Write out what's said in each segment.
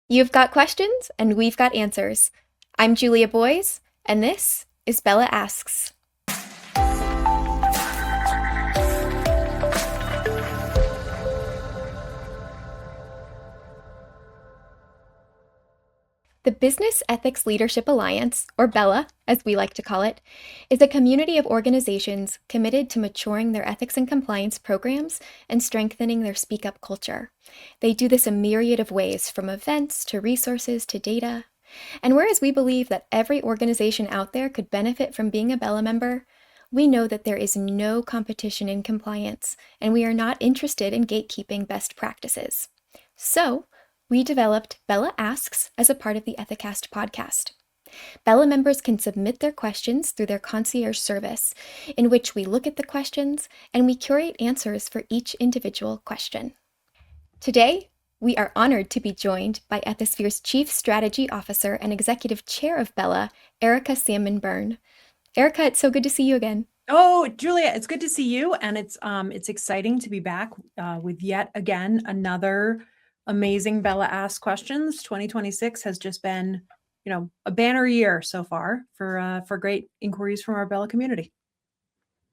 You've got questions, and we've got answers. I'm Julia Boys, and this is BELA Asks. The Business Ethics Leadership Alliance, or BELA, as we like to call it, is a community of organizations committed to maturing their ethics and compliance programs and strengthening their speak up culture. They do this a myriad of ways, from events to resources to data. And whereas we believe that every organization out there could benefit from being a BELA member, we know that there is no competition in compliance, and we are not interested in gatekeeping best practices. So, we developed BELA Asks as a part of the Ethicast podcast. BELA members can submit their questions through their concierge service, in which we look at the questions and we curate answers for each individual question. Today, we are honored to be joined by Ethisphere's Chief Strategy Officer and Executive Chair of BELA, Erica Salmon Byrne. Erica, it's so good to see you again. Oh, Julia, it's good to see you, and it's exciting to be back with yet again another amazing BELA Asks questions. 2026 has just been, a banner year so far for great inquiries from our BELA community.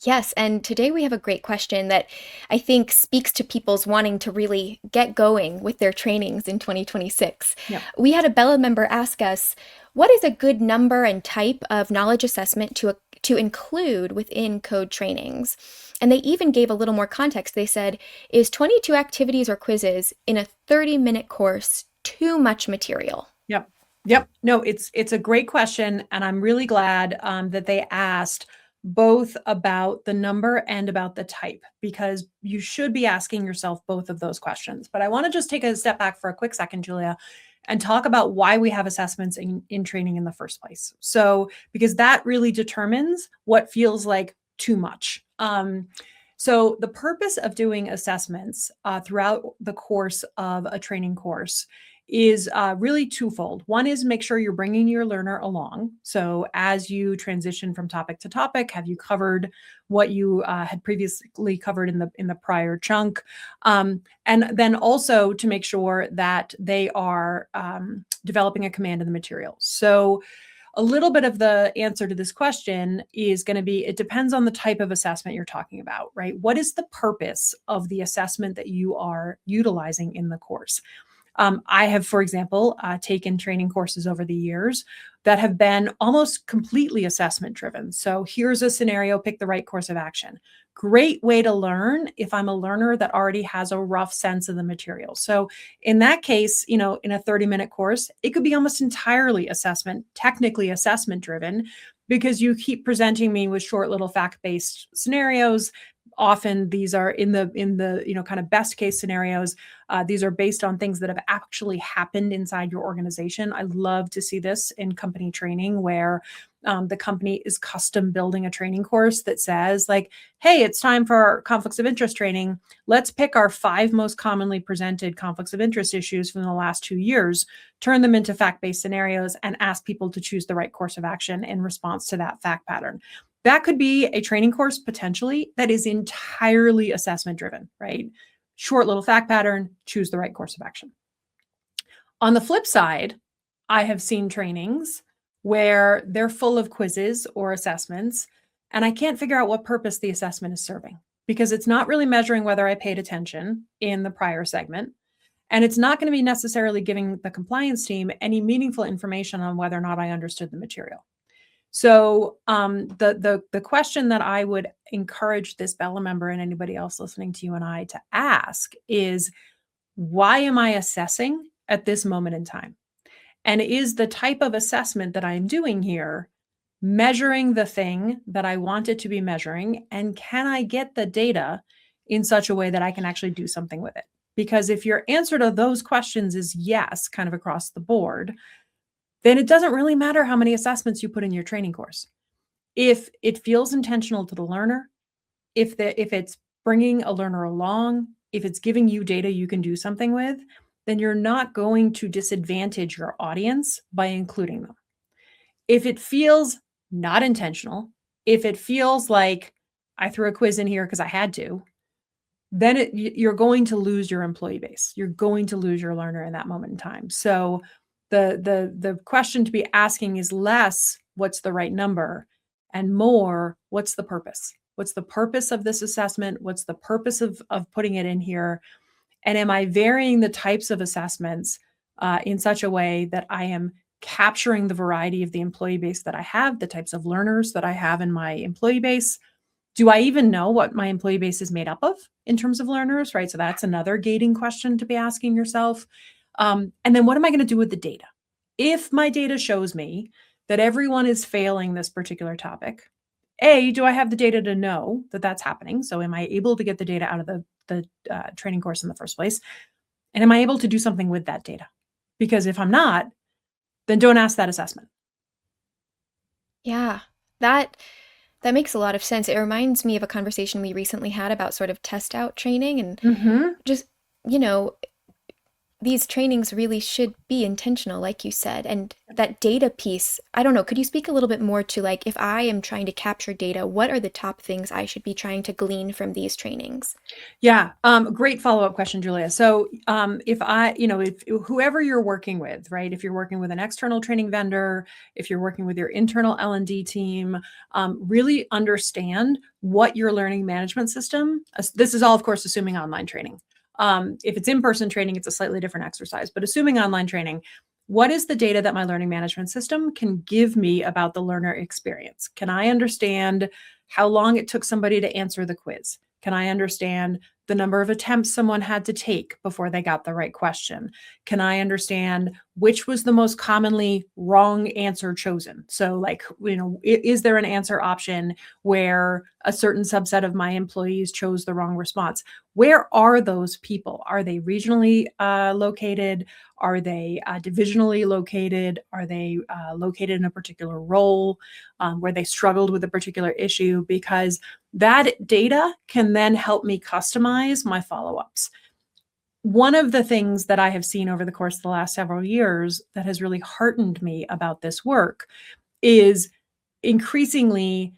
Yes, and today we have a great question that I think speaks to people's wanting to really get going with their trainings in 2026. Yep. We had a BELA member ask us, what is a good number and type of knowledge assessment to include within code trainings? And they even gave a little more context. They said, is 22 activities or quizzes in a 30-minute course too much material? Yep. No, it's a great question, and I'm really glad that they asked both about the number and about the type, because you should be asking yourself both of those questions. But I want to just take a step back for a quick second, Julia, and talk about why we have assessments in training in the first place. So, because that really determines what feels like too much. So the purpose of doing assessments throughout the course of a training course is really twofold. One is make sure you're bringing your learner along. So as you transition from topic to topic, have you covered what you had previously covered in the prior chunk? And then also to make sure that they are developing a command of the material. So a little bit of the answer to this question is going to be, it depends on the type of assessment you're talking about, right? What is the purpose of the assessment that you are utilizing in the course? I have, for example, taken training courses over the years that have been almost completely assessment driven. So here's a scenario, pick the right course of action. Great way to learn if I'm a learner that already has a rough sense of the material. So in that case, in a 30-minute course, it could be almost entirely technically assessment driven, because you keep presenting me with short little fact-based scenarios. Often these are in the kind of best case scenarios. These are based on things that have actually happened inside your organization. I love to see this in company training, where the company is custom building a training course that says, like, hey, it's time for our conflicts of interest training. Let's pick our 5 most commonly presented conflicts of interest issues from the last 2 years, turn them into fact-based scenarios, and ask people to choose the right course of action in response to that fact pattern. That could be a training course potentially that is entirely assessment driven, right? Short little fact pattern, choose the right course of action. On the flip side, I have seen trainings where they're full of quizzes or assessments, and I can't figure out what purpose the assessment is serving, because it's not really measuring whether I paid attention in the prior segment. And it's not going to be necessarily giving the compliance team any meaningful information on whether or not I understood the material. So the question that I would encourage this BELA member and anybody else listening to you and I to ask is, why am I assessing at this moment in time? And is the type of assessment that I'm doing here measuring the thing that I want it to be measuring? And can I get the data in such a way that I can actually do something with it? Because if your answer to those questions is yes, kind of across the board, then it doesn't really matter how many assessments you put in your training course. If it feels intentional to the learner, if it's bringing a learner along, if it's giving you data you can do something with, then you're not going to disadvantage your audience by including them. If it feels not intentional, if it feels like I threw a quiz in here because I had to, then you're going to lose your employee base. You're going to lose your learner in that moment in time. So the question to be asking is less what's the right number and more what's the purpose? What's the purpose of this assessment? What's the purpose of putting it in here? And am I varying the types of assessments in such a way that I am capturing the variety of the employee base that I have, the types of learners that I have in my employee base? Do I even know what my employee base is made up of in terms of learners, right? So that's another gating question to be asking yourself. And then what am I going to do with the data? If my data shows me that everyone is failing this particular topic, A, do I have the data to know that that's happening? So am I able to get the data out of the training course in the first place? And am I able to do something with that data? Because if I'm not, then don't ask that assessment. Yeah, that that makes a lot of sense. It reminds me of a conversation we recently had about sort of test out training and Mm-hmm. just, you know, these trainings really should be intentional, like you said. And that data piece, I don't know, could you speak a little bit more to like if I am trying to capture data, what are the top things I should be trying to glean from these trainings? Yeah, great follow-up question, Julia. So, if whoever you're working with, right? If you're working with an external training vendor, if you're working with your internal L&D team, really understand what your learning management system. This is all, of course, assuming online training. If it's in-person training, it's a slightly different exercise. But assuming online training, what is the data that my learning management system can give me about the learner experience? Can I understand how long it took somebody to answer the quiz? Can I understand the number of attempts someone had to take before they got the right question? Can I understand which was the most commonly wrong answer chosen? So, like, is there an answer option where a certain subset of my employees chose the wrong response? Where are those people? Are they regionally located? Are they divisionally located? Are they located in a particular role where they struggled with a particular issue? Because that data can then help me customize my follow-ups. One of the things that I have seen over the course of the last several years that has really heartened me about this work is increasingly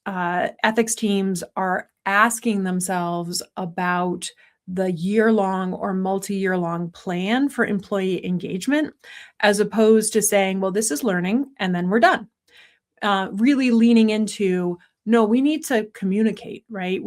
ethics teams are asking themselves about the year-long or multi-year long plan for employee engagement, as opposed to saying, well, this is learning and then we're done. Really leaning into, no, we need to communicate, right?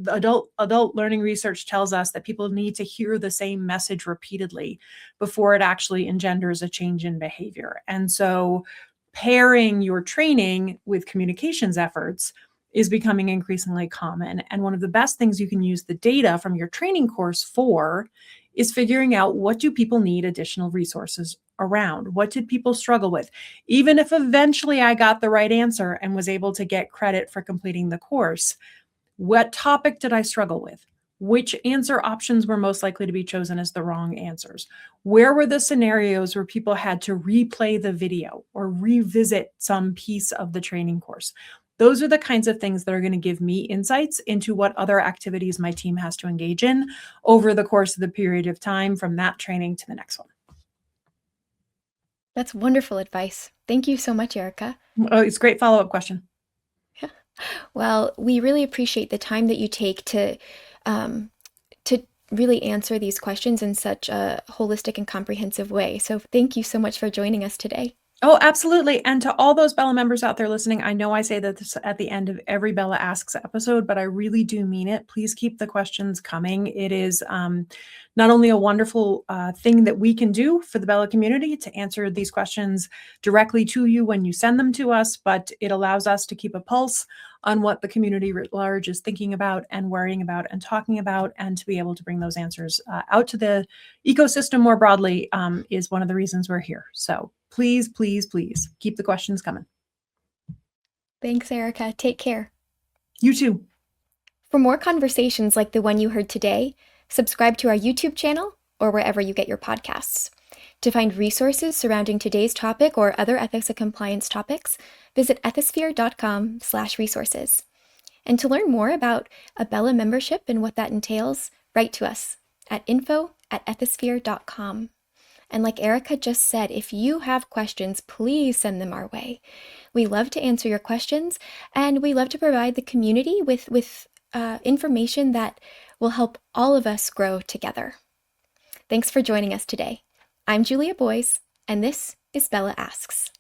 Adult learning research tells us that people need to hear the same message repeatedly before it actually engenders a change in behavior. And so pairing your training with communications efforts is becoming increasingly common. And one of the best things you can use the data from your training course for is figuring out, what do people need additional resources around? What did people struggle with? Even if eventually I got the right answer and was able to get credit for completing the course, what topic did I struggle with? Which answer options were most likely to be chosen as the wrong answers? Where were the scenarios where people had to replay the video or revisit some piece of the training course? Those are the kinds of things that are going to give me insights into what other activities my team has to engage in over the course of the period of time from that training to the next one. That's wonderful advice. Thank you so much, Erica. Oh, it's a great follow-up question. Well, we really appreciate the time that you take to really answer these questions in such a holistic and comprehensive way. So thank you so much for joining us today. Oh, absolutely. And to all those BELA members out there listening, I know I say that this at the end of every BELA Asks episode, but I really do mean it. Please keep the questions coming. It is not only a wonderful thing that we can do for the BELA community to answer these questions directly to you when you send them to us, but it allows us to keep a pulse on what the community writ large is thinking about and worrying about and talking about, and to be able to bring those answers out to the ecosystem more broadly is one of the reasons we're here. So please, please, please keep the questions coming. Thanks, Erica. Take care. You too. For more conversations like the one you heard today, subscribe to our YouTube channel or wherever you get your podcasts. To find resources surrounding today's topic or other ethics and compliance topics, visit ethisphere.com/resources. And to learn more about a BELA membership and what that entails, write to us at info@ethisphere.com. And like Erica just said, if you have questions, please send them our way. We love to answer your questions, and we love to provide the community with information that will help all of us grow together. Thanks for joining us today. I'm Julia Boyes, and this is BELA Asks.